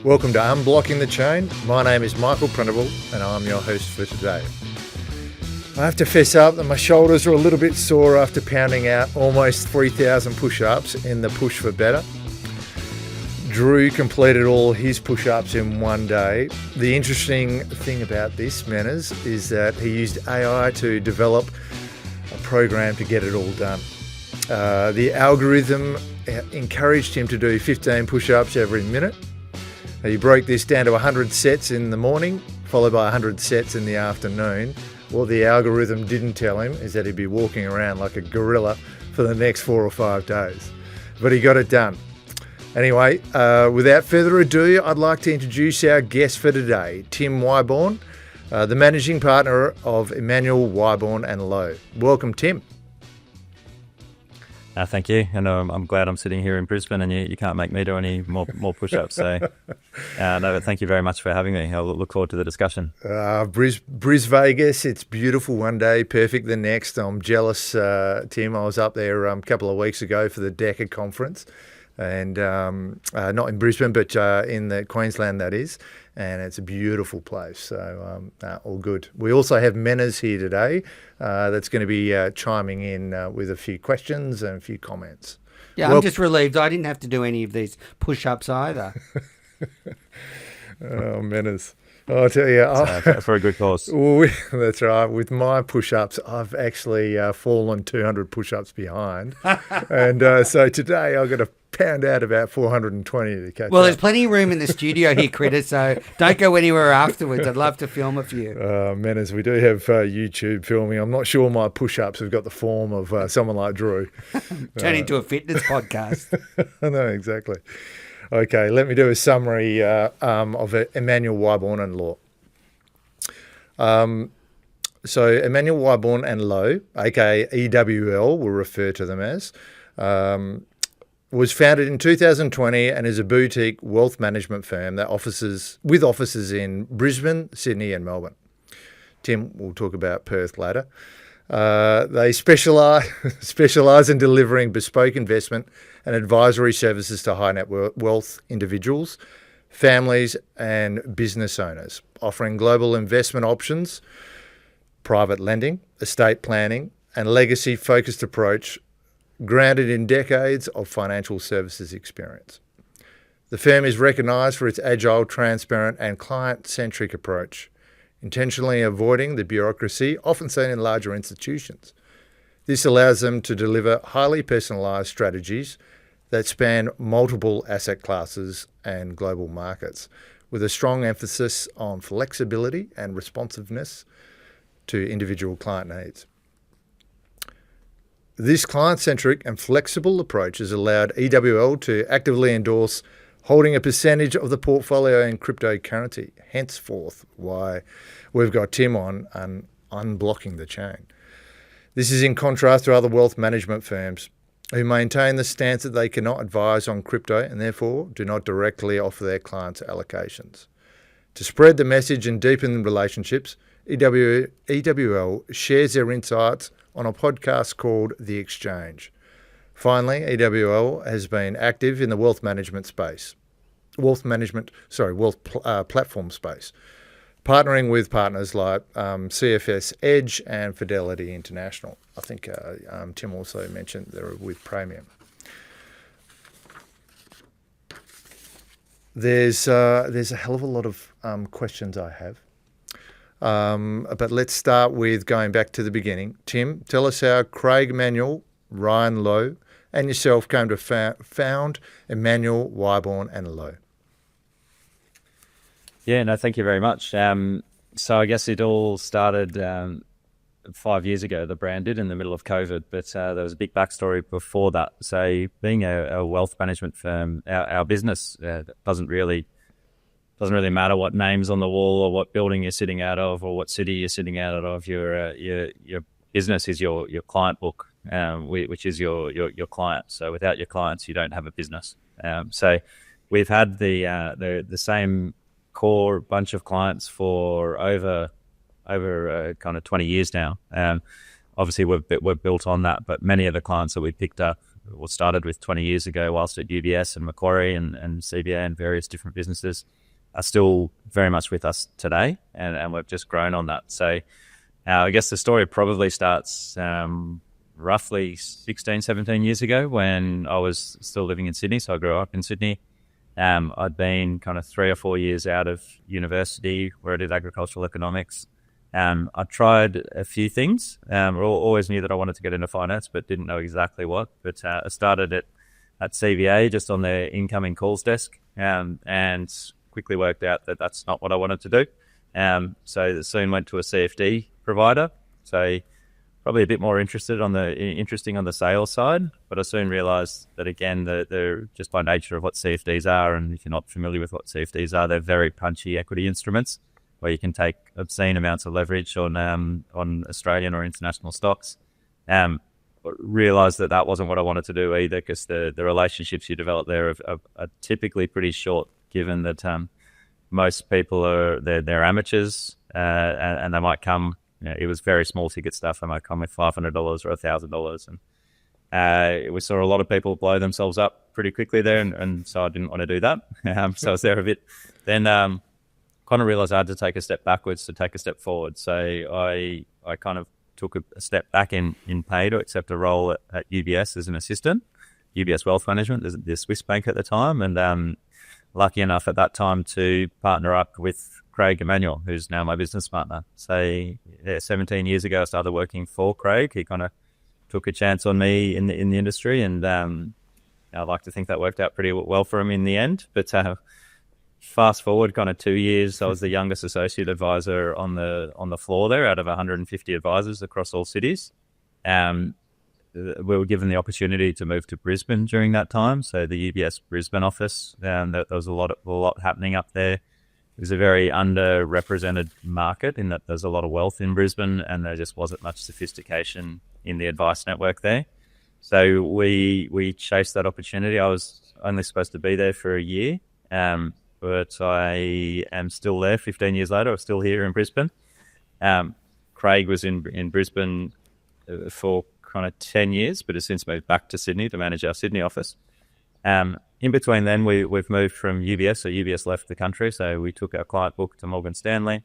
Welcome to Unblocking the Chain. My name is Michael Printable and I'm your host for today. I have to fess up that my shoulders are a little bit sore after pounding out almost 3,000 push-ups in the push for better. Drew completed all his push-ups in one day. The interesting thing about this, Manners, is that he used AI to develop a program to get it all done. The algorithm encouraged him to do 15 push-ups every minute. He broke this down to 100 sets in the morning, followed by 100 sets in the afternoon. What the algorithm didn't tell him is that he'd be walking around like a gorilla for the next 4 or 5 days. But he got it done. Anyway, without further ado, I'd like to introduce our guest for today, Tim Whybourne, the managing partner of Emanuel Whybourne Loehr. Welcome, Tim. Thank you, and I'm glad I'm sitting here in Brisbane, and you can't make me do any more push-ups. So, no, but thank you very much for having me. I'll look forward to the discussion. Bris Vegas, it's beautiful one day, perfect the next. I'm jealous, Tim. I was up there a couple of weeks ago for the DECA conference, and not in Brisbane, but in the Queensland, that is. And it's a beautiful place, so all good. We also have Manners here today that's going to be chiming in with a few questions and a few comments. Yeah, I'm just relieved I didn't have to do any of these push-ups either. Oh, Manners. I'll tell you. For a good cause. That's right. With my push-ups, I've actually fallen 200 push-ups behind. And so today I've got to pound out about 420 to catch Well, up. there's plenty of room in the studio here, Critter, so don't go anywhere afterwards. I'd love to film a few. Manners, we do have YouTube filming. I'm not sure my push-ups have got the form of someone like Drew. Turn into a fitness podcast. No, exactly. Okay, let me do a summary of Emanuel Whybourne Loehr. So Emanuel Whybourne Loehr, aka EWL, we'll refer to them as, was founded in 2020 and is a boutique wealth management firm that with offices in Brisbane, Sydney and Melbourne. Tim will talk about Perth later. They specialise in delivering bespoke investment and advisory services to high net wealth individuals, families and business owners, offering global investment options, private lending, estate planning and legacy-focused approach grounded in decades of financial services experience. The firm is recognised for its agile, transparent and client-centric approach, intentionally avoiding the bureaucracy often seen in larger institutions. This allows them to deliver highly personalised strategies that span multiple asset classes and global markets, with a strong emphasis on flexibility and responsiveness to individual client needs. This client-centric and flexible approach has allowed EWL to actively endorse holding a percentage of the portfolio in cryptocurrency, henceforth why we've got Tim on Unblocking the Chain. This is in contrast to other wealth management firms who maintain the stance that they cannot advise on crypto and therefore do not directly offer their clients allocations. To spread the message and deepen relationships, EWL shares their insights on a podcast called The Exchange. Finally, EWL has been active in the wealth platform space, partnering with partners like CFS Edge and Fidelity International. I think Tim also mentioned they're with Premium. There's a hell of a lot of questions I have. But let's start with going back to the beginning. Tim, tell us how Craig Emanuel, Ryan Loehr, and yourself came to found Emanuel Whybourne Loehr. Yeah, no, thank you very much. So I guess it all started 5 years ago, the brand did, in the middle of COVID, but there was a big backstory before that. So being a wealth management firm, our business doesn't really matter what name's on the wall or what building you're sitting out of or what city you're sitting out of. Your business is your client book, which is your client. So without your clients, you don't have a business. So we've had the same core bunch of clients for over kind of 20 years now. Obviously, we've built on that, but many of the clients that we picked up started with 20 years ago whilst at UBS and Macquarie and CBA and various different businesses, are still very much with us today, and we've just grown on that. So I guess the story probably starts roughly 16, 17 years ago when I was still living in Sydney. So I grew up in Sydney. I'd been kind of 3 or 4 years out of university where I did agricultural economics. I tried a few things. I always knew that I wanted to get into finance, but didn't know exactly what. But I started at CBA just on their incoming calls desk, and quickly worked out that that's not what I wanted to do. So soon went to a CFD provider. So probably a bit more interesting on the sales side, but I soon realized that again, they're just by nature of what CFDs are, and if you're not familiar with what CFDs are, they're very punchy equity instruments where you can take obscene amounts of leverage on Australian or international stocks. Realized that wasn't what I wanted to do either, because the relationships you develop there are typically pretty short, given that most people they're amateurs, and they might come. It was very small ticket stuff. They might come with $500 or $1,000, and we saw a lot of people blow themselves up pretty quickly there, and so I didn't want to do that. So I was there a bit. Then kind of realized I had to take a step backwards to take a step forward. So I kind of took a step back in pay to accept a role at UBS as an assistant, UBS Wealth Management, the Swiss bank at the time, and lucky enough at that time to partner up with Craig Emanuel, who's now my business partner. So 17 years ago, I started working for Craig. He kind of took a chance on me in the industry, and I'd like to think that worked out pretty well for him in the end. But fast forward kind of 2 years, I was the youngest associate advisor on the floor there out of 150 advisors across all cities. We were given the opportunity to move to Brisbane during that time. So the UBS Brisbane office, there was a lot happening up there. It was a very underrepresented market in that there's a lot of wealth in Brisbane, and there just wasn't much sophistication in the advice network there. So we chased that opportunity. I was only supposed to be there for a year, but I am still there 15 years later. I'm still here in Brisbane. Craig was in Brisbane for kind of 10 years, but has since moved back to Sydney to manage our Sydney office. In between then, we've moved from UBS, so UBS left the country, so we took our client book to Morgan Stanley.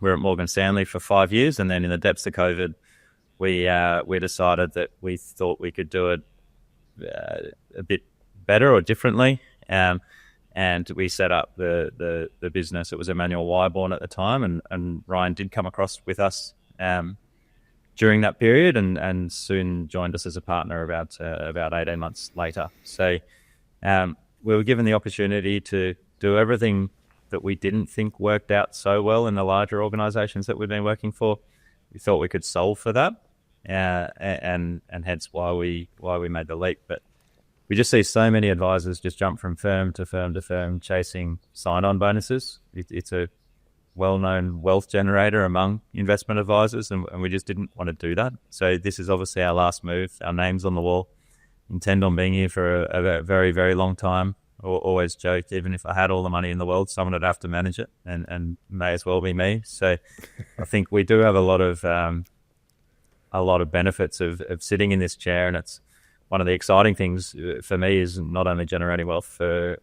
We were at Morgan Stanley for 5 years, and then in the depths of COVID, we decided that we thought we could do it a bit better or differently, and we set up the business. It was Emanuel Whybourne at the time, and Ryan did come across with us during that period, and soon joined us as a partner about 18 months later. So we were given the opportunity to do everything that we didn't think worked out so well in the larger organizations that we've been working for. We thought we could solve for that, and hence why we made the leap. But we just see so many advisors just jump from firm to firm to firm chasing sign-on bonuses. It's a well-known wealth generator among investment advisors, and we just didn't want to do that. So this is obviously our last move. Our name's on the wall. Intend on being here for a very, very long time. Always joked, even if I had all the money in the world, someone would have to manage it, and may as well be me. So I think we do have a lot of benefits of sitting in this chair, and it's one of the exciting things for me is not only generating wealth for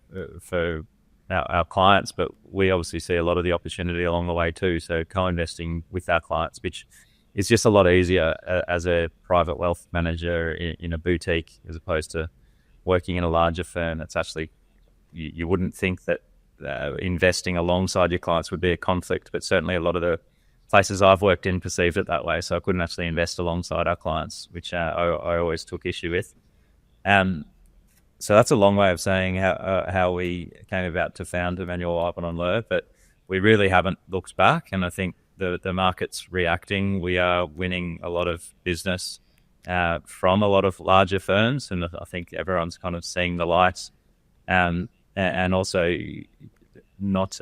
our clients, but we obviously see a lot of the opportunity along the way too. So co-investing with our clients, which is just a lot easier as a private wealth manager in a boutique, as opposed to working in a larger firm. That's actually, you wouldn't think that investing alongside your clients would be a conflict, but certainly a lot of the places I've worked in perceived it that way. So I couldn't actually invest alongside our clients, which I always took issue with. So that's a long way of saying how we came about to found Emanuel Whybourne Loehr, but we really haven't looked back, and I think the market's reacting. We are winning a lot of business from a lot of larger firms, and I think everyone's kind of seeing the light, and also not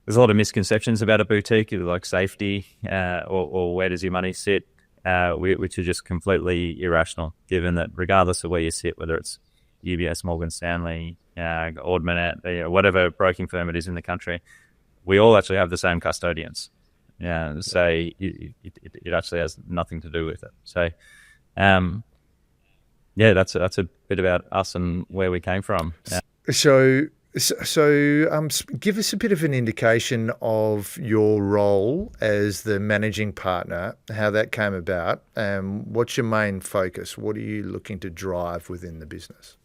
there's a lot of misconceptions about a boutique, like safety or where does your money sit, which are just completely irrational, given that regardless of where you sit, whether it's UBS, Morgan Stanley, Ord Minnett, whatever broking firm it is in the country, we all actually have the same custodians. So it actually has nothing to do with it. So yeah, that's a bit about us and where we came from. Give us a bit of an indication of your role as the managing partner, how that came about, and what's your main focus? What are you looking to drive within the business?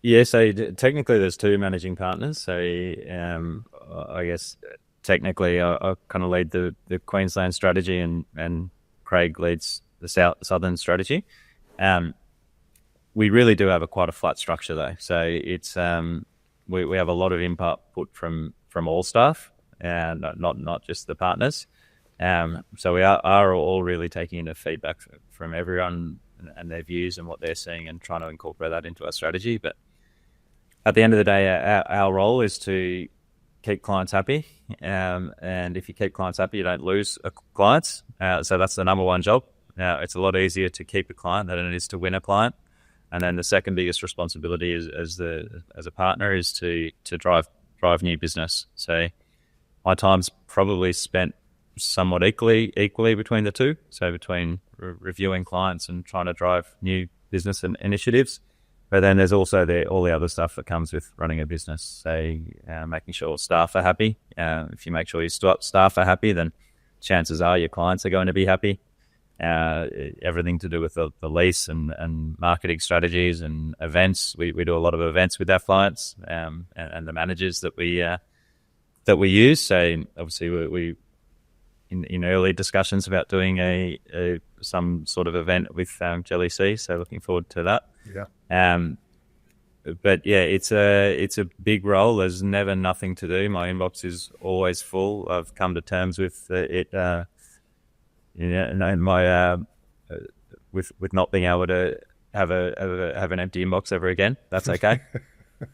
Yeah, so technically there's two managing partners. So I guess technically I kind of lead the Queensland strategy, and Craig leads the southern strategy. We really do have quite a flat structure though. So it's we have a lot of input from all staff, and not just the partners. So we are all really taking into feedback from everyone and their views and what they're seeing, and trying to incorporate that into our strategy. But at the end of the day, our role is to keep clients happy. And if you keep clients happy, you don't lose clients. So that's the number one job. It's a lot easier to keep a client than it is to win a client. And then the second biggest responsibility as a partner is to drive new business. So my time's probably spent somewhat equally between the two. So between reviewing clients and trying to drive new business and initiatives. But then there's also all the other stuff that comes with running a business. So making sure staff are happy. If you make sure your staff are happy, then chances are your clients are going to be happy. Everything to do with the lease and marketing strategies and events. We do a lot of events with our clients and the managers that we use. So obviously we in early discussions about doing some sort of event with Jelly C. So looking forward to that. Yeah. But yeah, it's a big role. There's never nothing to do. My inbox is always full. I've come to terms with it. With not being able to have an empty inbox ever again. That's okay.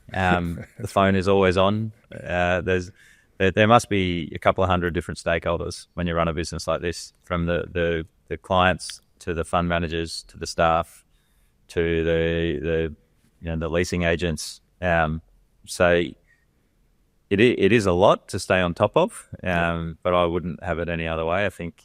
The phone is always on. There must be a couple of hundred different stakeholders when you run a business like this, from the clients to the fund managers to the staff to the leasing agents. So it is a lot to stay on top of, but I wouldn't have it any other way. I think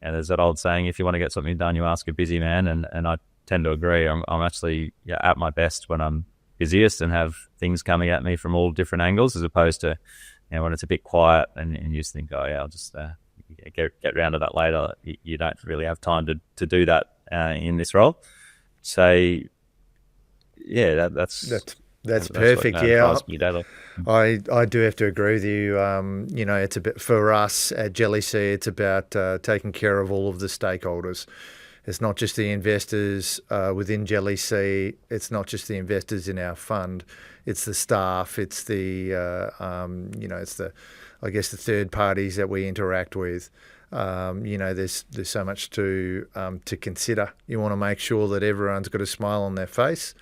there's that old saying, if you want to get something done, you ask a busy man, and I tend to agree. I'm actually at my best when I'm busiest and have things coming at me from all different angles, as opposed to when it's a bit quiet and you just think, oh yeah, I'll just get around to that later. You don't really have time to do that in this role. So yeah, that's perfect. Yeah, I do have to agree with you. It's a bit, for us at Jelly C, it's about taking care of all of the stakeholders. It's not just the investors within Jelly C. It's not just the investors in our fund. It's the staff. It's the it's the third parties that we interact with. There's so much to consider. You want to make sure that everyone's got a smile on their face.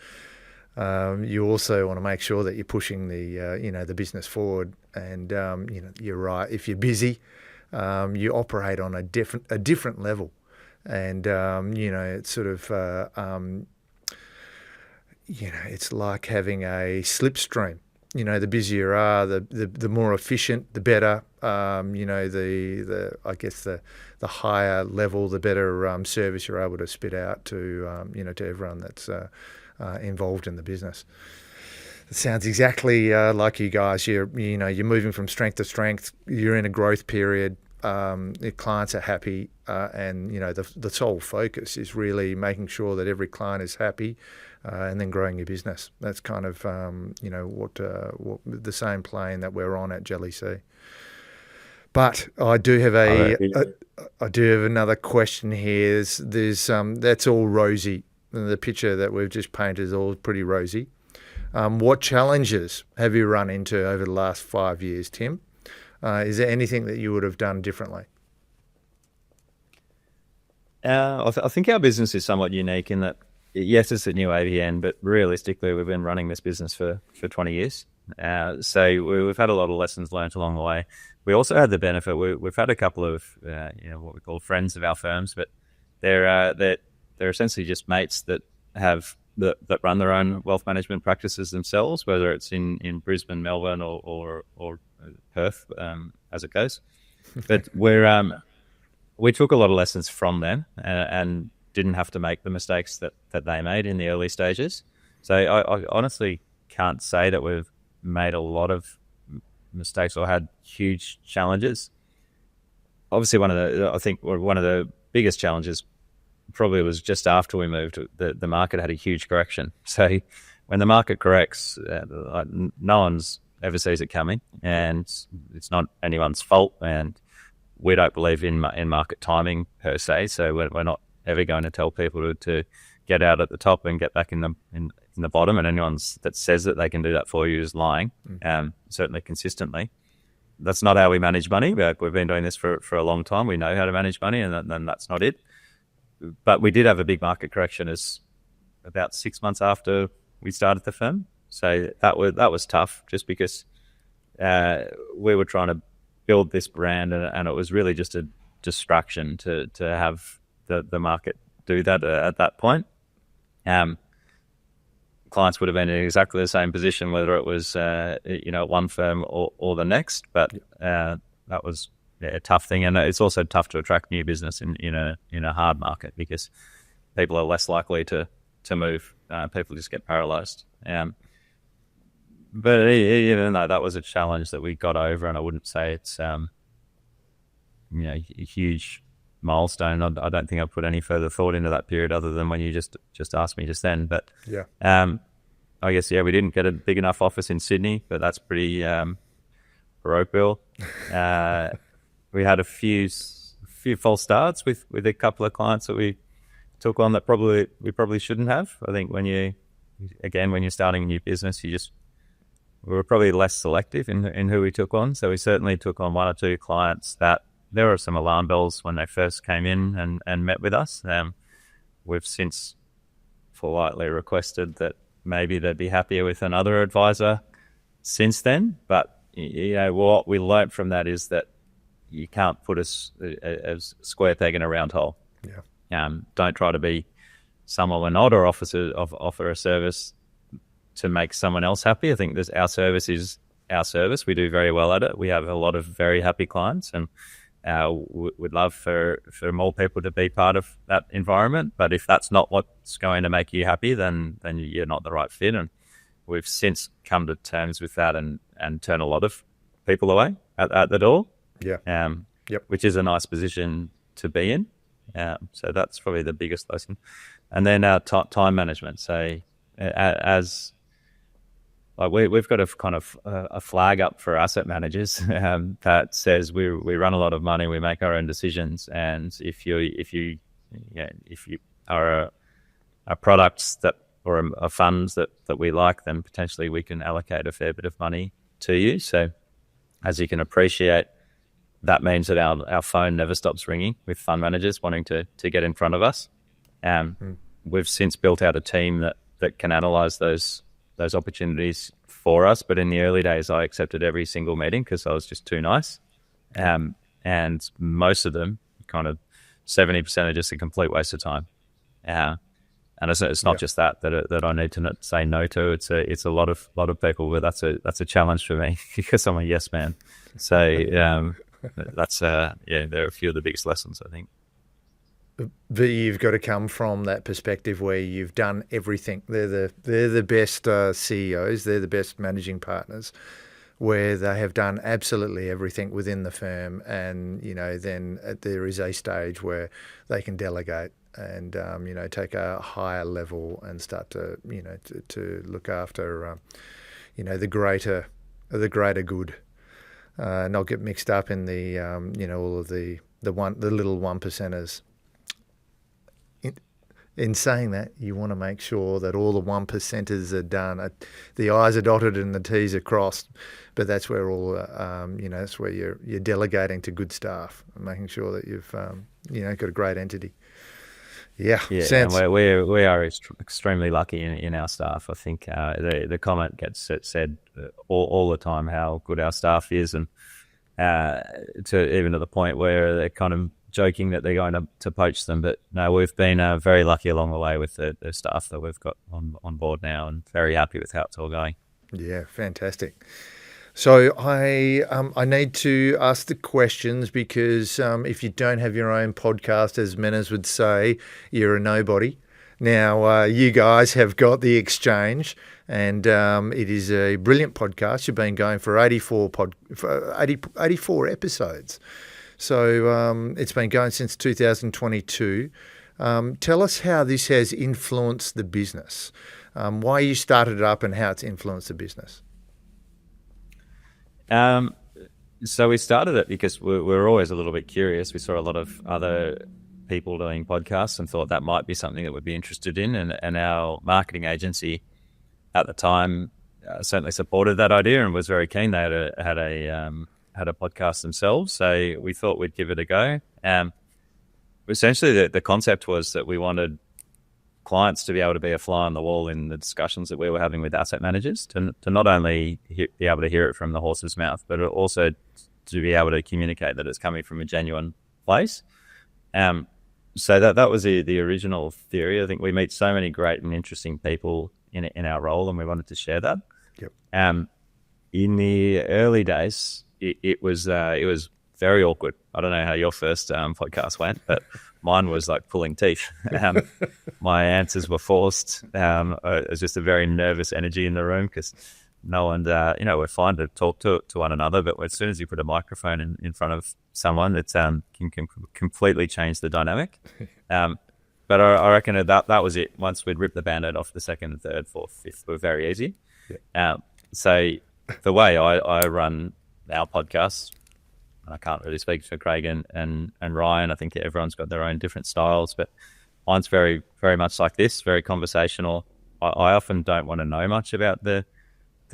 You also want to make sure that you're pushing the business forward. And you're right. If you're busy, you operate on a different level. And it's sort of it's like having a slipstream. The busier you are, the more efficient, the better. The higher level, the better service you're able to spit out to to everyone that's involved in the business. It sounds exactly like you guys. You're moving from strength to strength. You're in a growth period. Your clients are happy, and the sole focus is really making sure that every client is happy, and then growing your business. That's kind of what the same plane that we're on at Jelly C. But I do have another question here. There's that's all rosy. The picture that we've just painted is all pretty rosy. What challenges have you run into over the last 5 years, Tim? Is there anything that you would have done differently? I think our business is somewhat unique in that, yes, it's a new AVN, but realistically, we've been running this business for 20 years. So we've had a lot of lessons learned along the way. We also had the benefit, we've had a couple of what we call friends of our firms, but they're essentially just mates that run their own wealth management practices themselves, whether it's in Brisbane, Melbourne, or Perth, as it goes. But we took a lot of lessons from them, and didn't have to make the mistakes that they made in the early stages. So I honestly can't say that we've made a lot of mistakes or had huge challenges. Obviously, one of the biggest challenges probably was just after we moved. The market had a huge correction. So when the market corrects, no one's ever sees it coming, and it's not anyone's fault. And we don't believe in market timing per se. So we're not ever going to tell people to get out at the top and get back in the bottom. And anyone that says that they can do that for you is lying. Certainly consistently. That's not how we manage money. We've been doing this for a long time. We know how to manage money, and that's not it. But we did have a big market correction as about 6 months after we started the firm. So that was tough, just because we were trying to build this brand, and it was really just a distraction to have the market do that at that point. Clients would have been in exactly the same position, whether it was one firm or the next. But that was a tough thing, and it's also tough to attract new business in a hard market, because people are less likely to move. People just get paralysed. But even though that was a challenge that we got over, and I wouldn't say it's a huge milestone. I don't think I put any further thought into that period other than when you just asked me just then. But yeah, I guess we didn't get a big enough office in Sydney, but that's pretty parochial. We had a few false starts with a couple of clients that we took on that we probably shouldn't have. I think when you're starting a new business, we were probably less selective in who we took on. So we certainly took on one or two clients that there were some alarm bells when they first came in and met with us. We've since politely requested that maybe they'd be happier with another advisor since then. But what we learnt from that is that you can't put a square peg in a round hole. Yeah. Don't try to be someone we're not, or offer a service to make someone else happy. I think our service is our service. We do very well at it. We have a lot of very happy clients, and we'd love for more people to be part of that environment. But if that's not what's going to make you happy, then you're not the right fit. And we've since come to terms with that and turn a lot of people away at the door. Yeah. Yep. Which is a nice position to be in. So that's probably the biggest lesson. And then our time management. So we've got a kind of a flag up for asset managers that says we run a lot of money, we make our own decisions, and if you are a products that or a funds that we like, then potentially we can allocate a fair bit of money to you. So as you can appreciate, that means that our phone never stops ringing with fund managers wanting to get in front of us. We've since built out a team that can analyse those opportunities for us. But in the early days, I accepted every single meeting because I was just too nice. And most of them, kind of 70%, are just a complete waste of time. And it's not just that I need to say no to. It's a lot of people, but that's a challenge for me because I'm a yes man. So that's there are a few of the biggest lessons, I think. But you've got to come from that perspective where you've done everything. They're the best CEOs. They're the best managing partners, where they have done absolutely everything within the firm, and then there is a stage where they can delegate and take a higher level and start to to look after the greater good, not get mixed up in the all of the little 1%ers. In saying that, you want to make sure that all the 1%ers are done. The I's are dotted and the T's are crossed. But that's where that's where you're delegating to good staff and making sure that you've got a great entity. Yeah, sense. And we are extremely lucky in our staff. I think the comment gets said all the time how good our staff is, and even to the point where they're kind of joking that they're going to poach them. But no, we've been very lucky along the way with the staff that we've got on board now, and very happy with how it's all going. Yeah, fantastic. So I need to ask the questions because if you don't have your own podcast, as Menas would say, you're a nobody. Now, you guys have got The Exchange, and it is a brilliant podcast. You've been going for 84 episodes. So it's been going since 2022. Tell us how this has influenced the business, why you started it up and how it's influenced the business. So we started it because we're always a little bit curious. We saw a lot of other people doing podcasts and thought that might be something that we'd be interested in. And our marketing agency at the time certainly supported that idea and was very keen. They had a podcast themselves, so we thought we'd give it a go. Essentially, the concept was that we wanted clients to be able to be a fly on the wall in the discussions that we were having with asset managers, to not only be able to hear it from the horse's mouth, but also to be able to communicate that it's coming from a genuine place. So that was the original theory. I think we meet so many great and interesting people in our role, and we wanted to share that. Yep. In the early days, it was very awkward. I don't know how your first podcast went, but mine was like pulling teeth. My answers were forced. It was just a very nervous energy in the room because no one, we're fine to talk to one another, but as soon as you put a microphone in front of someone, it can completely change the dynamic. But I reckon that was it. Once we'd ripped the Band-Aid off, the second, third, fourth, fifth were very easy. Yeah. So the way I run our podcast, and I can't really speak for Craig and Ryan. I think everyone's got their own different styles, but mine's very, very much like this, very conversational. I often don't want to know much about the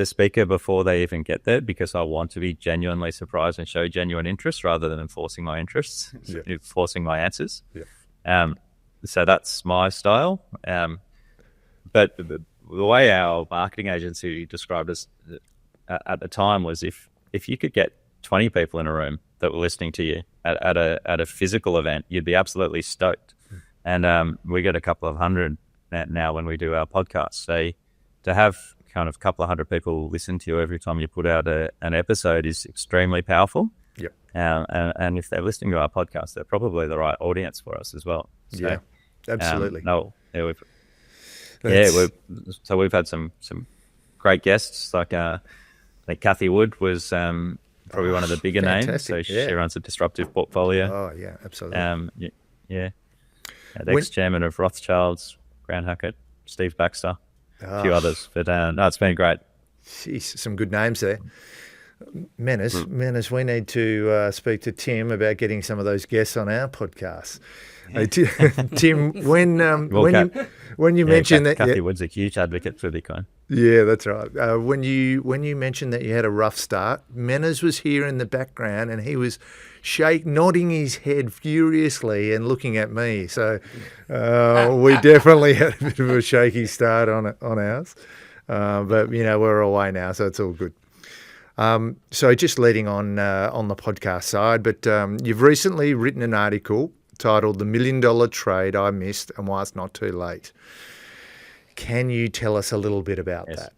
speaker before they even get there because I want to be genuinely surprised and show genuine interest rather than enforcing my interests, forcing my answers. Yeah. So that's my style. But the way our marketing agency described us at the time was if you could get 20 people in a room that were listening to you at a physical event, you'd be absolutely stoked. And we get a couple of hundred now when we do our podcast. So to have kind of a couple of hundred people listen to you every time you put out an episode is extremely powerful. Yep. And if they're listening to our podcast, they're probably the right audience for us as well. So, yeah, absolutely. We've had some great guests. Like I think Kathy Wood was probably one of the bigger names. So she runs a disruptive portfolio. Oh yeah, absolutely. The ex-chairman of Rothschilds, Grant Hackett, Steve Baxter, a few others. But no, it's been great. Jeez, some good names there. Menace, we need to speak to Tim about getting some of those guests on our podcast. Hey, Tim, when you mentioned that Kathy Wood's a huge advocate for Bitcoin. Yeah, that's right. When you mentioned that you had a rough start, Menas was here in the background and he was nodding his head furiously and looking at me. So we definitely had a bit of a shaky start on ours, but we're away now, so it's all good. So just leading on the podcast side, but you've recently written an article titled "The $1 Million Trade I Missed and Why It's Not Too Late." Can you tell us a little bit about that?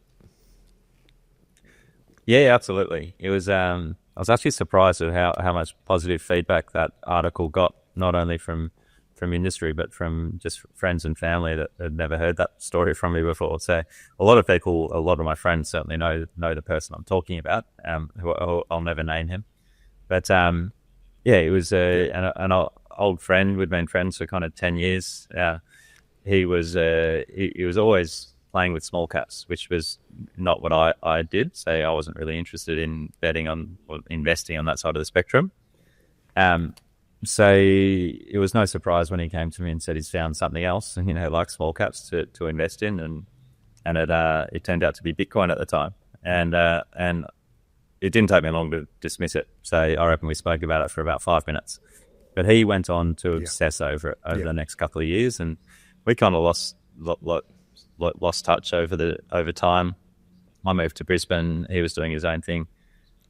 Yeah, absolutely. It was. I was actually surprised at how much positive feedback that article got, not only from industry, but from just friends and family that had never heard that story from me before. So a lot of my friends certainly know the person I'm talking about, who I'll never name him. But it was an old friend. We'd been friends for kind of 10 years. He was always playing with small caps, which was not what I did. So I wasn't really interested in betting on or investing on that side of the spectrum. So it was no surprise when he came to me and said he's found something else, like small caps to invest in, and it turned out to be Bitcoin at the time, and it didn't take me long to dismiss it. So I reckon we spoke about it for about 5 minutes, but he went on to obsess over it over the next couple of years, and we kind of lost touch over time. I moved to Brisbane. He was doing his own thing.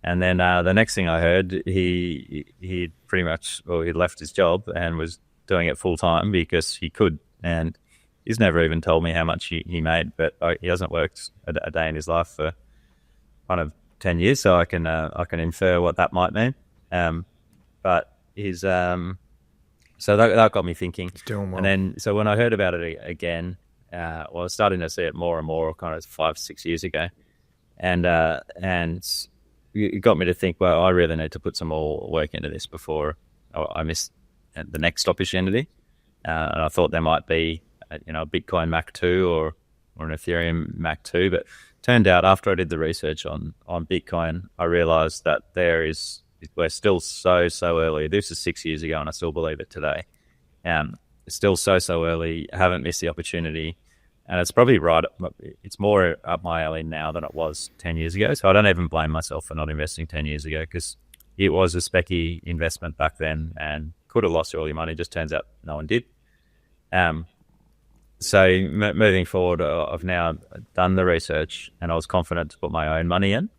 And then the next thing I heard, he pretty much, he left his job and was doing it full time because he could. And he's never even told me how much he made, but he hasn't worked a day in his life for kind of 10 years, so I can infer what that might mean. But his so that got me thinking. It's doing well. And then so when I heard about it again, I was starting to see it more and more, kind of 5-6 years ago, and it got me to think, well, I really need to put some more work into this before I miss the next opportunity. And I thought there might be a Bitcoin Mac 2 or an Ethereum Mac 2, but turned out after I did the research on Bitcoin, I realized that we're still so early. This is 6 years ago, and I still believe it today. It's still so early. I haven't missed the opportunity, and it's probably right. It's more up my alley now than it was 10 years ago. So I don't even blame myself for not investing 10 years ago, because it was a specky investment back then and could have lost all your money. Just turns out no one did. So moving forward, I've now done the research, and I was confident to put my own money in.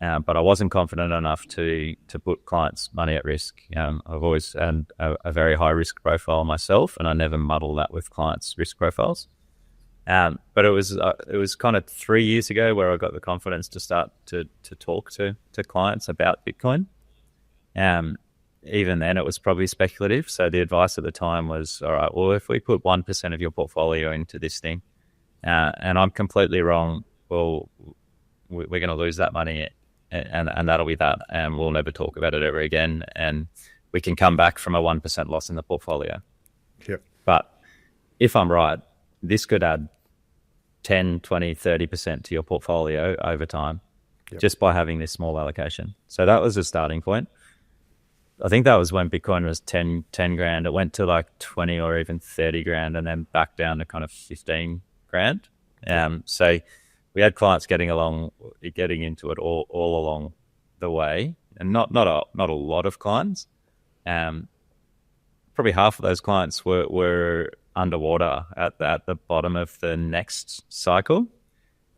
But I wasn't confident enough to put clients' money at risk. I've always had a very high risk profile myself, and I never muddle that with clients' risk profiles. But it was kind of 3 years ago where I got the confidence to start to talk to clients about Bitcoin. Even then, it was probably speculative. So the advice at the time was, all right, well, if we put 1% of your portfolio into this thing, and I'm completely wrong, well, we're going to lose that money. And that'll be that, and we'll never talk about it ever again. And we can come back from a 1% loss in the portfolio. Yep. But if I'm right, this could add 10, 20, 30% to your portfolio over time, just by having this small allocation. So that was a starting point. I think that was when Bitcoin was 10 grand. It went to like 20 or even 30 grand, and then back down to kind of 15 grand. So we had clients getting into it all along the way, and not a lot of clients. Probably half of those clients were underwater at the bottom of the next cycle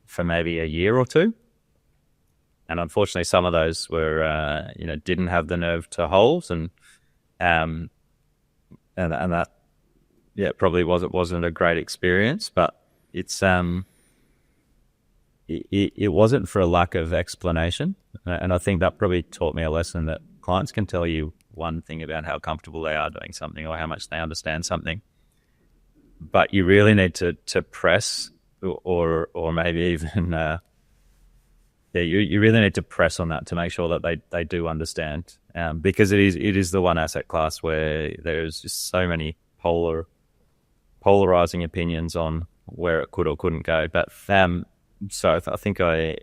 for maybe a year or two, and unfortunately, some of those were didn't have the nerve to hold, and that probably wasn't a great experience, but it's It wasn't for a lack of explanation. And I think that probably taught me a lesson that clients can tell you one thing about how comfortable they are doing something or how much they understand something. But you really need to press or maybe even, you really need to press on that to make sure that they do understand. Because it is the one asset class where there's just so many polarizing opinions on where it could or couldn't go. But so I think I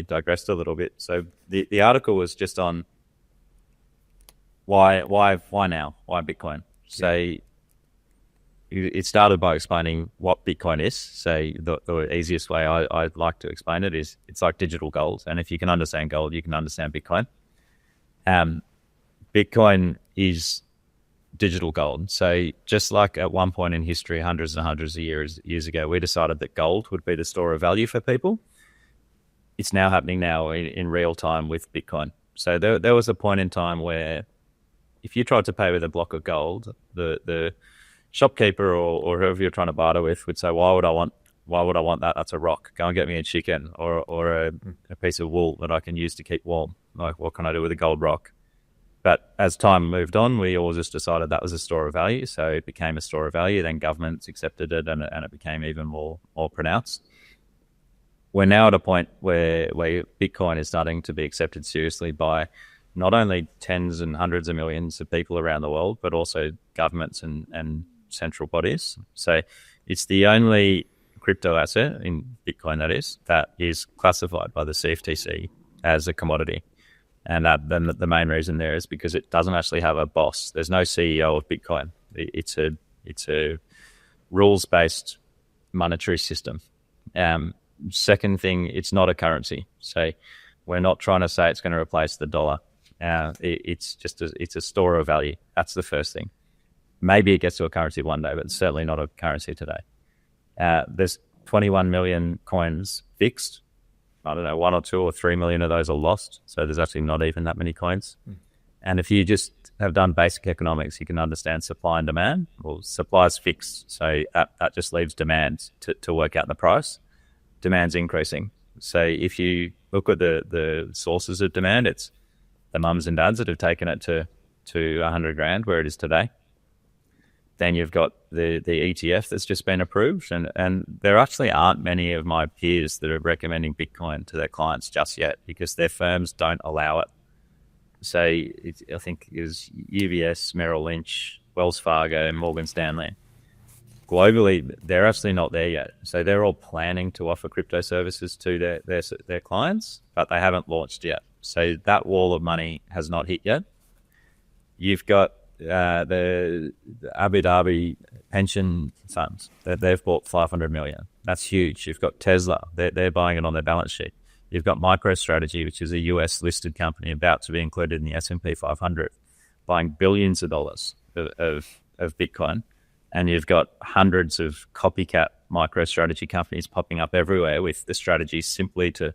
digressed a little bit. So the article was just on why now? Why Bitcoin? So it started by explaining what Bitcoin is. So the easiest way I like to explain it is it's like digital gold. And if you can understand gold, you can understand Bitcoin. Bitcoin is digital gold. So just like at one point in history, hundreds and hundreds of years ago, we decided that gold would be the store of value for people. It's now happening now in real time with Bitcoin. So there was a point in time where if you tried to pay with a block of gold, the shopkeeper or whoever you're trying to barter with would say, why would I want that? That's a rock. Go and get me a chicken or a piece of wool that I can use to keep warm. Like, what can I do with a gold rock? But as time moved on, we all just decided that was a store of value. So it became a store of value. Then governments accepted it, and it became even more pronounced. We're now at a point where Bitcoin is starting to be accepted seriously by not only tens and hundreds of millions of people around the world, but also governments and central bodies. So it's the only crypto asset in Bitcoin, that is classified by the CFTC as a commodity. And then the main reason there is because it doesn't actually have a boss. There's no CEO of Bitcoin. It's a rules-based monetary system. Second thing, it's not a currency. So we're not trying to say it's going to replace the dollar. It's a store of value. That's the first thing. Maybe it gets to a currency one day, but it's certainly not a currency today. There's 21 million coins fixed. I don't know, 1 or 2 or 3 million of those are lost. So there's actually not even that many coins. And if you just have done basic economics, you can understand supply and demand. Well, supply is fixed. So that just leaves demand to work out the price. Demand's increasing. So if you look at the sources of demand, it's the mums and dads that have taken it to 100 grand where it is today. Then you've got the ETF that's just been approved, and there actually aren't many of my peers that are recommending Bitcoin to their clients just yet because their firms don't allow it. So I think it was UBS, Merrill Lynch, Wells Fargo, and Morgan Stanley. Globally, they're actually not there yet. So they're all planning to offer crypto services to their clients, but they haven't launched yet. So that wall of money has not hit yet. You've got the Abu Dhabi pension funds that they've bought 500 million. That's huge. You've got Tesla. They're buying it on their balance sheet. You've got MicroStrategy, which is a US listed company about to be included in the S&P 500, buying billions of dollars of Bitcoin. And you've got hundreds of copycat MicroStrategy companies popping up everywhere with the strategy simply to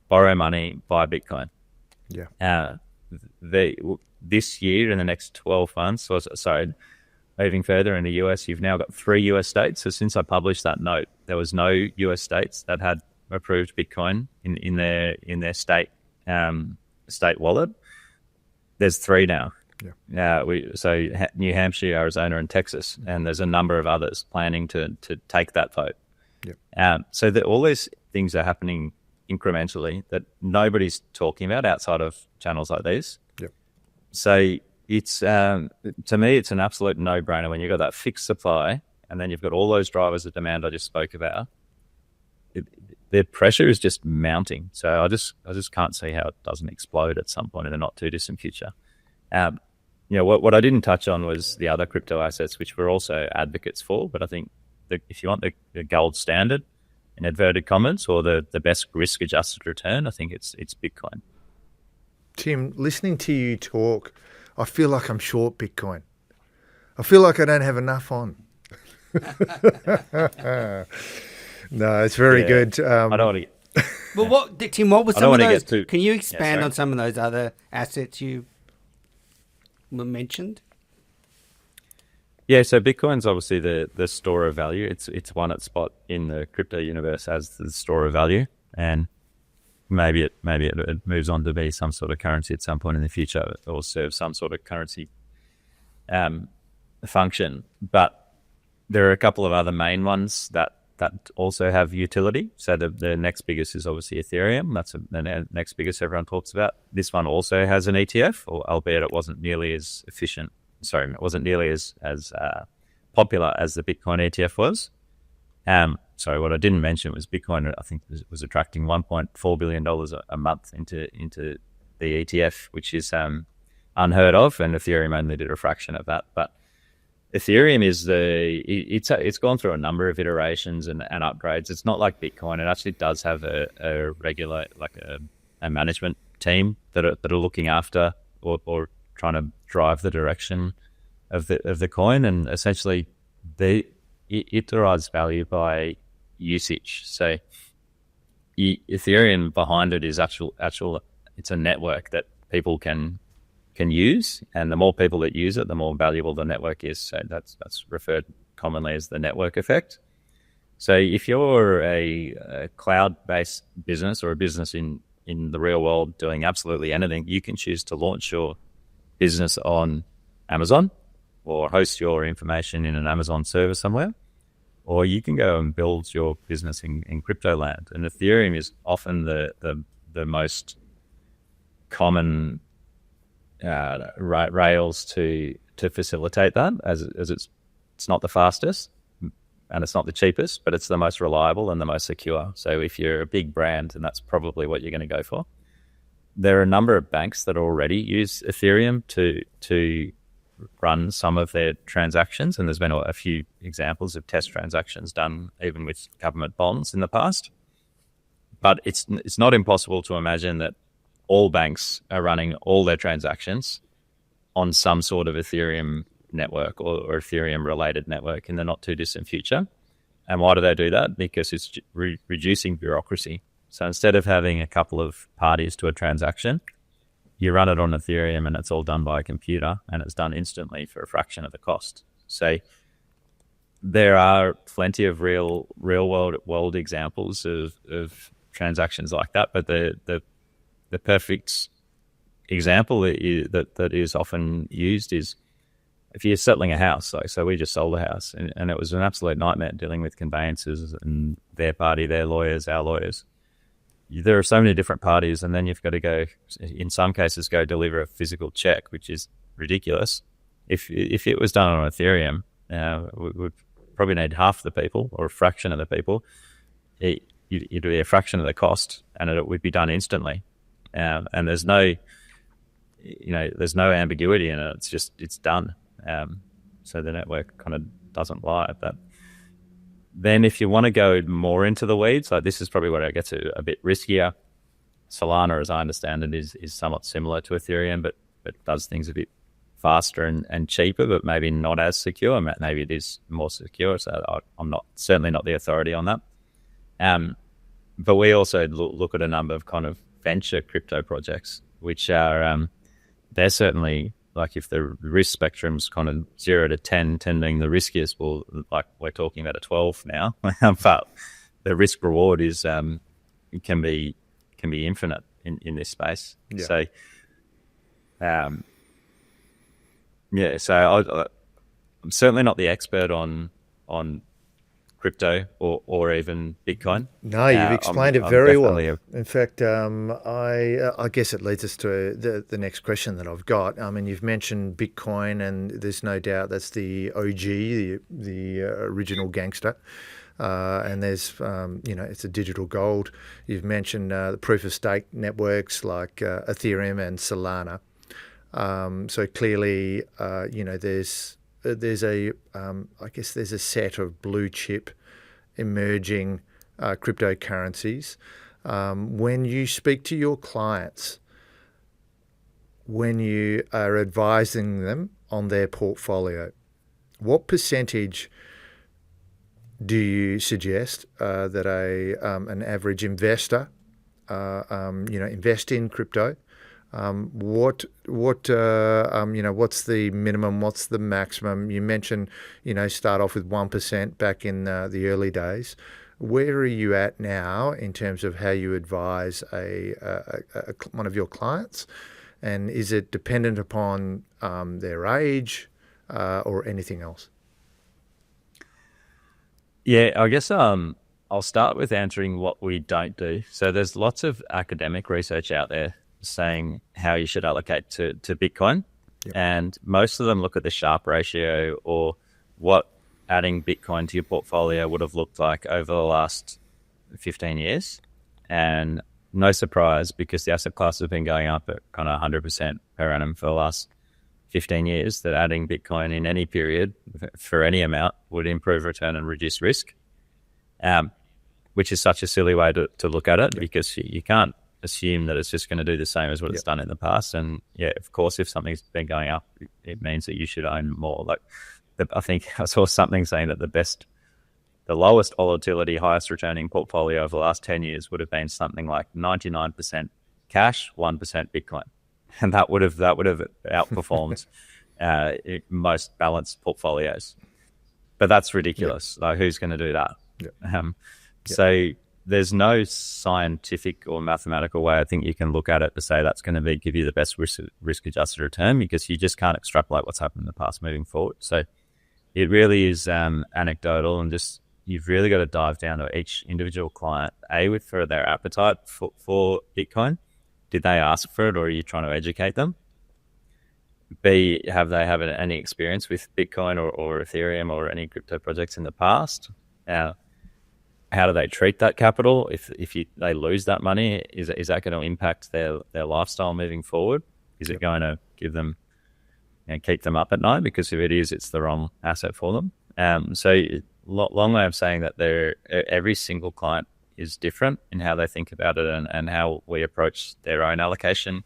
borrow money, buy Bitcoin. Yeah. This year, in the next 12 months, moving further in the US, you've now got 3 US states. So since I published that note, there was no US states that had approved Bitcoin in their state wallet. There's 3 now. Yeah. New Hampshire, Arizona, and Texas, and there's a number of others planning to take that vote. Yeah. So that all these things are happening incrementally that nobody's talking about outside of channels like these. Yep. So it's to me, it's an absolute no-brainer when you've got that fixed supply, and then you've got all those drivers of demand I just spoke about. The pressure is just mounting. So I just can't see how it doesn't explode at some point in the not too distant future. What I didn't touch on was the other crypto assets, which we're also advocates for. But I think that if you want the gold standard, in inverted commas, or the best risk-adjusted return, I think it's Bitcoin. Tim, listening to you talk, I feel like I'm short Bitcoin. I feel like I don't have enough on. No, it's very good. Well, Tim, what was some of those? Can you expand on some of those other assets you mentioned? Yeah, so Bitcoin's obviously the store of value. It's one spot in the crypto universe as the store of value, and maybe it moves on to be some sort of currency at some point in the future, or serve some sort of currency function. But there are a couple of other main ones that also have utility. So the next biggest is obviously Ethereum. That's the next biggest everyone talks about. This one also has an ETF, albeit it wasn't nearly as efficient. Sorry, it wasn't nearly as popular as the Bitcoin ETF was. Sorry, what I didn't mention was Bitcoin, I think, was attracting $1.4 billion a month into the ETF, which is unheard of, and Ethereum only did a fraction of that. But Ethereum is it's gone through a number of iterations and upgrades. It's not like Bitcoin. It actually does have a regular, like a management team that are looking after or trying to drive the direction of the coin, and essentially it derives value by usage. So Ethereum behind it is actual it's a network that people can use, and the more people that use it, the more valuable the network is. So that's referred commonly as the network effect. So if you're a cloud-based business or a business in the real world doing absolutely anything, you can choose to launch your business on Amazon or host your information in an Amazon server somewhere, or you can go and build your business in crypto land. And Ethereum is often the most common rails to facilitate that, as it's not the fastest and it's not the cheapest, but it's the most reliable and the most secure. So if you're a big brand, then that's probably what you're going to go for. There are a number of banks that already use Ethereum to run some of their transactions, and there's been a few examples of test transactions done even with government bonds in the past. But it's not impossible to imagine that all banks are running all their transactions on some sort of Ethereum network or Ethereum related network in the not too distant future. And why do they do that? Because it's reducing bureaucracy. So instead of having a couple of parties to a transaction, you run it on Ethereum and it's all done by a computer, and it's done instantly for a fraction of the cost. So there are plenty of real world examples of transactions like that. But the perfect example that is often used is if you're settling a house. So we just sold a house, and it was an absolute nightmare dealing with conveyancers and their party, their lawyers, our lawyers. There are so many different parties, and then you've got to go, in some cases, go deliver a physical check, which is ridiculous. If it was done on Ethereum, we would probably need half the people or a fraction of the people. It'd be a fraction of the cost, and it would be done instantly. And there's no ambiguity in it. It's done. So the network kind of doesn't lie. But then if you want to go more into the weeds, like this is probably where it gets a bit riskier. Solana, as I understand it, is somewhat similar to Ethereum, but does things a bit faster and cheaper, but maybe not as secure. Maybe it is more secure. So I'm certainly not the authority on that. But we also look at a number of kind of venture crypto projects, which are they're certainly, like, if the risk spectrum's kind of 0 to 10, 10 being the riskiest, well, like we're talking about a 12 now, but the risk reward is can be infinite in this space. Yeah. So, so I'm certainly not the expert on crypto or even Bitcoin. No, you've explained it very well. In fact, I guess it leads us to the next question that I've got. I mean, you've mentioned Bitcoin, and there's no doubt that's the OG, the original gangster. And there's, it's a digital gold. You've mentioned the proof of stake networks like Ethereum and Solana. So clearly, there's a set of blue chip emerging cryptocurrencies. When you speak to your clients, when you are advising them on their portfolio, what percentage do you suggest that an average investor invest in crypto? What's the minimum? What's the maximum? You mentioned, start off with 1% back in the early days. Where are you at now in terms of how you advise one of your clients? And is it dependent upon their age or anything else? Yeah, I guess I'll start with answering what we don't do. So there's lots of academic research out there saying how you should allocate to Bitcoin. Yep. And most of them look at the Sharpe ratio or what adding Bitcoin to your portfolio would have looked like over the last 15 years. And no surprise, because the asset class has been going up at kind of 100% per annum for the last 15 years, that adding Bitcoin in any period for any amount would improve return and reduce risk, which is such a silly way to look at it. Yep. Because you can't assume that it's just going to do the same as what it's done in the past. And yeah, of course, if something's been going up, it means that you should own more. Like, I think I saw something saying that the lowest volatility, highest returning portfolio over the last 10 years would have been something like 99% cash, 1% Bitcoin. And that would have outperformed most balanced portfolios. But that's ridiculous. Like, who's going to do that? So there's no scientific or mathematical way I think you can look at it to say that's going to give you the best risk-adjusted return, because you just can't extrapolate what's happened in the past moving forward. So it really is anecdotal, and just you've really got to dive down to each individual client, for their appetite for Bitcoin. Did they ask for it, or are you trying to educate them? B, have they had any experience with Bitcoin or Ethereum or any crypto projects in the past? How do they treat that capital? If they lose that money, is that going to impact their lifestyle moving forward? Is it going to give them, keep them up at night? Because if it is, it's the wrong asset for them. So long way of saying that every single client is different in how they think about it and how we approach their own allocation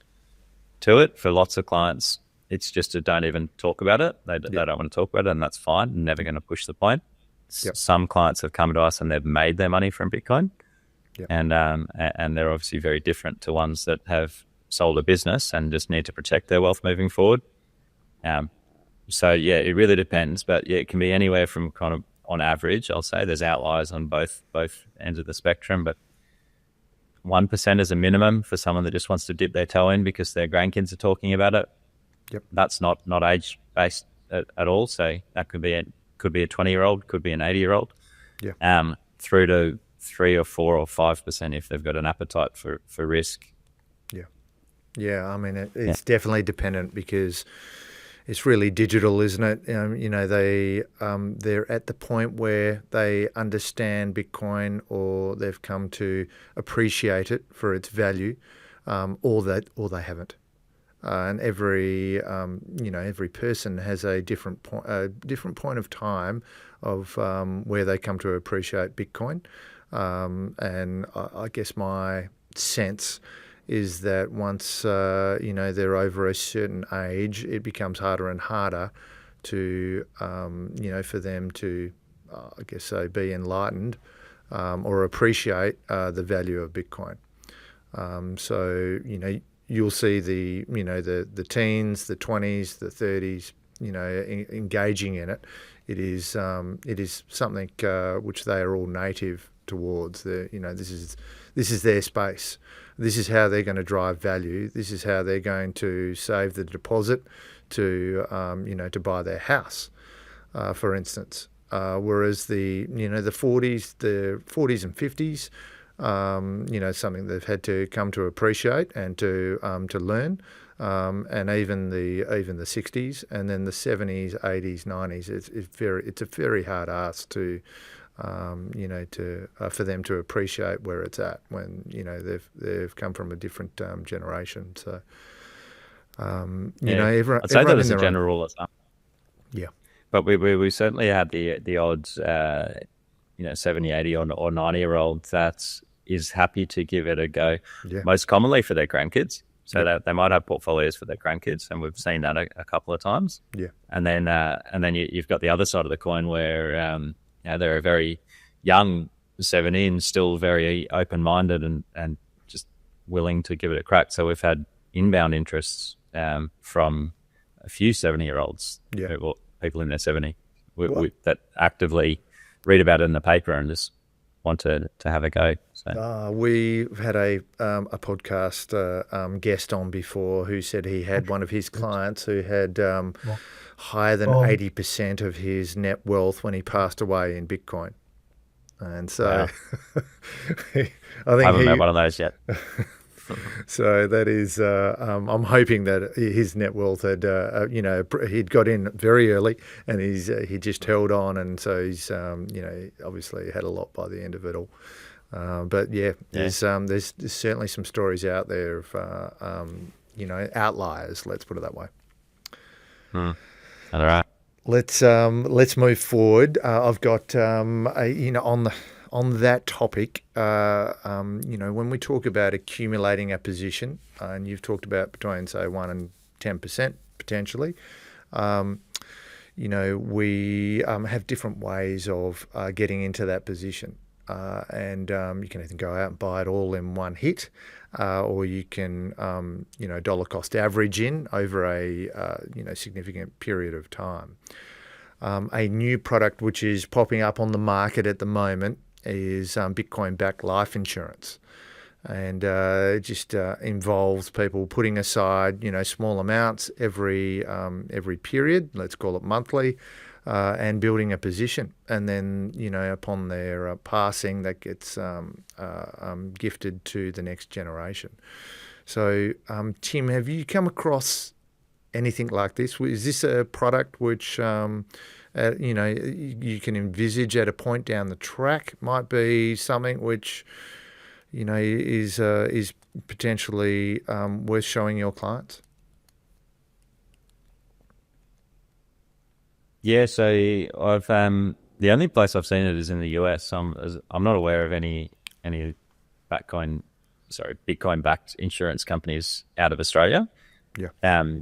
to it. For lots of clients, it's just to don't even talk about it. They don't want to talk about it, and that's fine. I'm never going to push the point. Some clients have come to us and they've made their money from Bitcoin, and they're obviously very different to ones that have sold a business and just need to protect their wealth moving forward. So it really depends, but it can be anywhere from kind of, on average, I'll say there's outliers on both ends of the spectrum, but 1% as a minimum for someone that just wants to dip their toe in because their grandkids are talking about it. Yep. That's not age based at all. So that could be a 20-year-old, could be an 80-year-old. Yeah. Through to 3 or 4 or 5% if they've got an appetite for risk. Yeah. Yeah. I mean, it's definitely dependent because it's really digital, isn't it? They're at the point where they understand Bitcoin, or they've come to appreciate it for its value, or they haven't. And every person has a different point of time of where they come to appreciate Bitcoin. And I guess my sense is that once they're over a certain age, it becomes harder and harder to for them to be enlightened or appreciate the value of Bitcoin. So you'll see the teens, the 20s, the 30s, engaging in it. It is something which they are all native towards. This is their space. This is how they're going to drive value. This is how they're going to save the deposit to buy their house, for instance. Whereas the 40s and 50s, something they've had to come to appreciate and to learn, and even the 60s, and then the 70s, 80s, 90s. It's a very hard ask to for them to appreciate where it's at when they've come from a different generation. So everyone. I'd say that as a general rule of thumb. Yeah, but we certainly had the odds 70, 80 or 90-year-old that is happy to give it a go. Yeah. Most commonly for their grandkids. So that they might have portfolios for their grandkids, and we've seen that a couple of times. Yeah, and then you've got the other side of the coin where they're a very young 17, still very open-minded and just willing to give it a crack. So we've had inbound interests from a few 70-year-olds, people in their 70, that actively read about it in the paper and just want to have a go. So. We've had a podcast guest on before who said he had one of his clients who had higher than 80% of his net wealth when he passed away in Bitcoin. And so I haven't met one of those yet. So that is, I'm hoping that his net wealth had, he'd got in very early, and he just held on, and so he's, obviously had a lot by the end of it all. But there's certainly some stories out there of, outliers. Let's put it that way. All right. Let's move forward. I've got on that topic, when we talk about accumulating a position, and you've talked about between say 1% and 10% potentially, we have different ways of getting into that position, and you can either go out and buy it all in one hit, or you can dollar cost average in over a significant period of time. A new product which is popping up on the market at the moment is Bitcoin-backed life insurance, and it just involves people putting aside small amounts every period, let's call it monthly, and building a position, and then upon their passing, that gets gifted to the next generation. So Tim, have you come across anything like this? Is this a product which you can envisage at a point down the track might be something which is potentially worth showing your clients? Yeah, so I've the only place I've seen it is in the US. I'm not aware of any Bitcoin-backed insurance companies out of Australia. Yeah.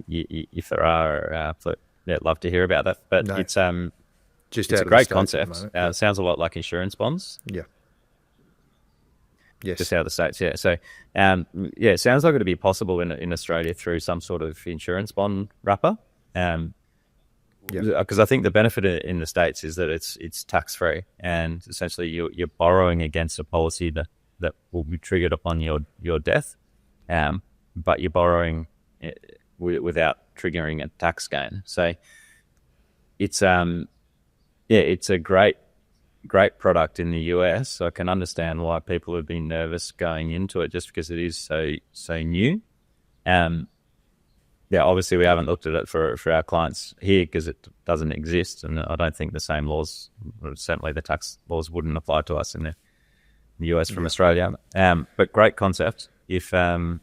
If there are, I'd love to hear about that. But no, it's a great concept. It sounds a lot like insurance bonds. Yeah. Yes. Just out of the States, yeah. So, it sounds like it'd be possible in Australia through some sort of insurance bond wrapper. Because I think the benefit in the States is that it's tax free, and essentially you're borrowing against a policy that will be triggered upon your death, but you're borrowing without triggering a tax gain. So it's it's a great product in the US. So I can understand why people have been nervous going into it, just because it is so new. Obviously we haven't looked at it for our clients here because it doesn't exist, and I don't think the same laws, or certainly the tax laws, wouldn't apply to us in the US from Australia. But great concept. If we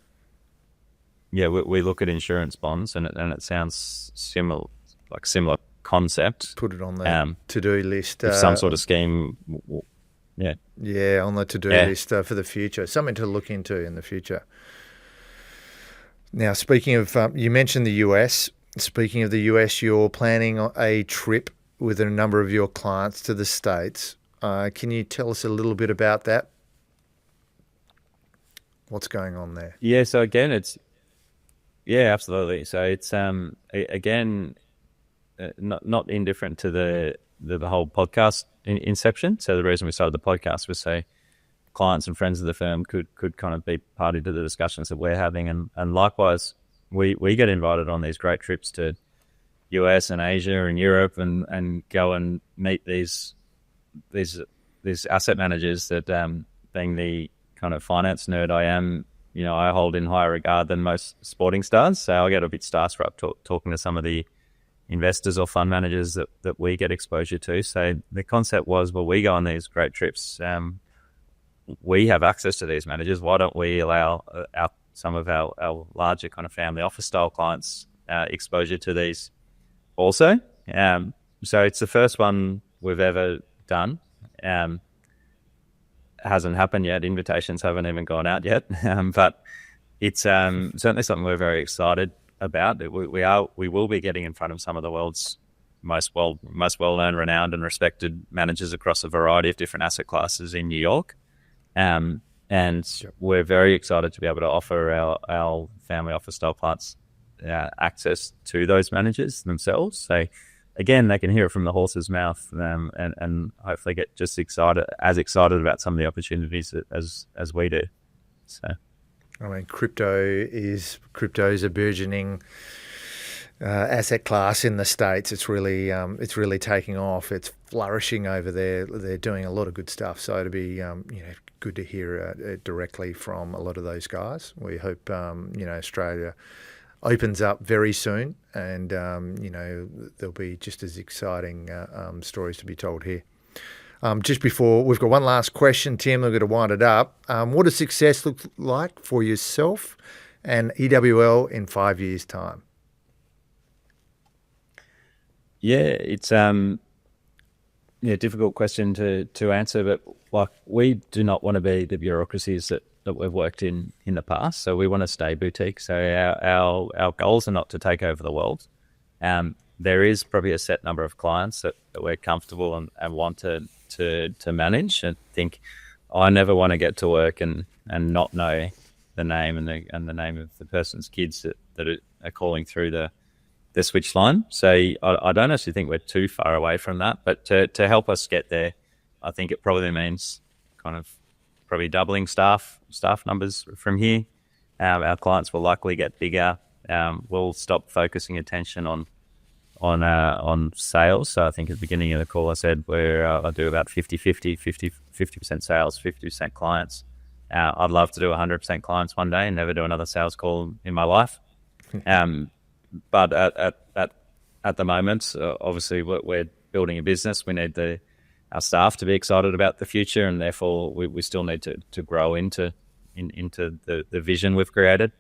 look at insurance bonds, and it sounds similar concept. Put it on the to-do list. If some sort of scheme, on the to-do list for the future. Something to look into in the future. Now, speaking of, you mentioned the US. Speaking of the US, you're planning a trip with a number of your clients to the States. Can you tell us a little bit about that? What's going on there? Yeah, so again, absolutely. So it's, again, not indifferent to the whole podcast inception. So the reason we started the podcast was so clients and friends of the firm could kind of be party to the discussions that we're having, and likewise we get invited on these great trips to US and Asia and Europe and go and meet these asset managers that, being the kind of finance nerd I am, I hold in higher regard than most sporting stars. So I get a bit starstruck talking to some of the investors or fund managers that we get exposure to. So the concept was, well, we go on these great trips. We have access to these managers. Why don't we allow some of our larger kind of family office style clients exposure to these also? So it's the first one we've ever done. Hasn't happened yet. Invitations haven't even gone out yet. But it's certainly something we're very excited about. We will be getting in front of some of the world's most well-known, renowned and respected managers across a variety of different asset classes in New York. And we're very excited to be able to offer our family office style clients access to those managers themselves. So again, they can hear it from the horse's mouth, and hopefully get just as excited about some of the opportunities as we do. So, I mean, crypto is a burgeoning asset class in the States. It's really taking off. It's flourishing over there. They're doing a lot of good stuff. So it'd be good to hear it directly from a lot of those guys. We hope Australia opens up very soon, and there'll be just as exciting stories to be told here. Just before, we've got one last question, Tim. We're going to wind it up. What does success look like for yourself and EWL in 5 years' time? Yeah, it's difficult question to answer, but like, we do not want to be the bureaucracies that we've worked in the past. So we want to stay boutique. So our goals are not to take over the world. There is probably a set number of clients that we're comfortable and want to manage. I think I never want to get to work and not know the name and the name of the person's kids that are calling through the switch line. So I don't actually think we're too far away from that, but to help us get there, I think it probably means kind of probably doubling staff numbers from here. Our clients will likely get bigger. We'll stop focusing attention on sales. So I think at the beginning of the call I said I do about 50% sales, 50% clients. I'd love to do 100% clients one day and never do another sales call in my life. But at the moment, obviously we're building a business. We need our staff to be excited about the future, and therefore we still need to grow into the vision we've created.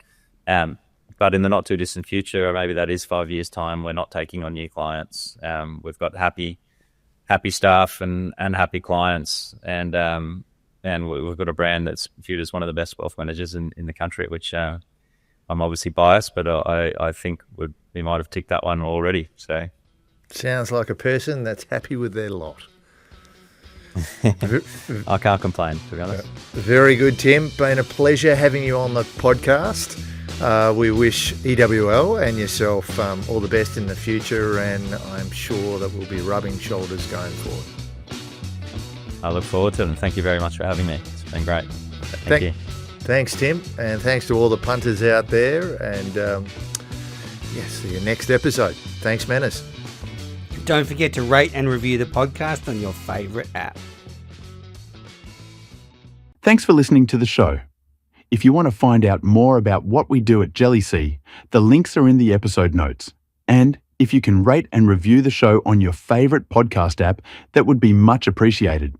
But in the not too distant future, maybe that is 5 years' time, we're not taking on new clients. We've got happy staff and happy clients, and we've got a brand that's viewed as one of the best wealth managers in the country, which I'm obviously biased, but I think we might have ticked that one already. So, sounds like a person that's happy with their lot. I can't complain, to be honest. Very good, Tim. Been a pleasure having you on the podcast. We wish EWL and yourself all the best in the future, and I'm sure that we'll be rubbing shoulders going forward. I look forward to it, and thank you very much for having me. It's been great. Thank you. Thanks, Tim, and thanks to all the punters out there. And see you next episode. Thanks, Menace. Don't forget to rate and review the podcast on your favourite app. Thanks for listening to the show. If you want to find out more about what we do at Jellycy, the links are in the episode notes. And if you can rate and review the show on your favourite podcast app, that would be much appreciated.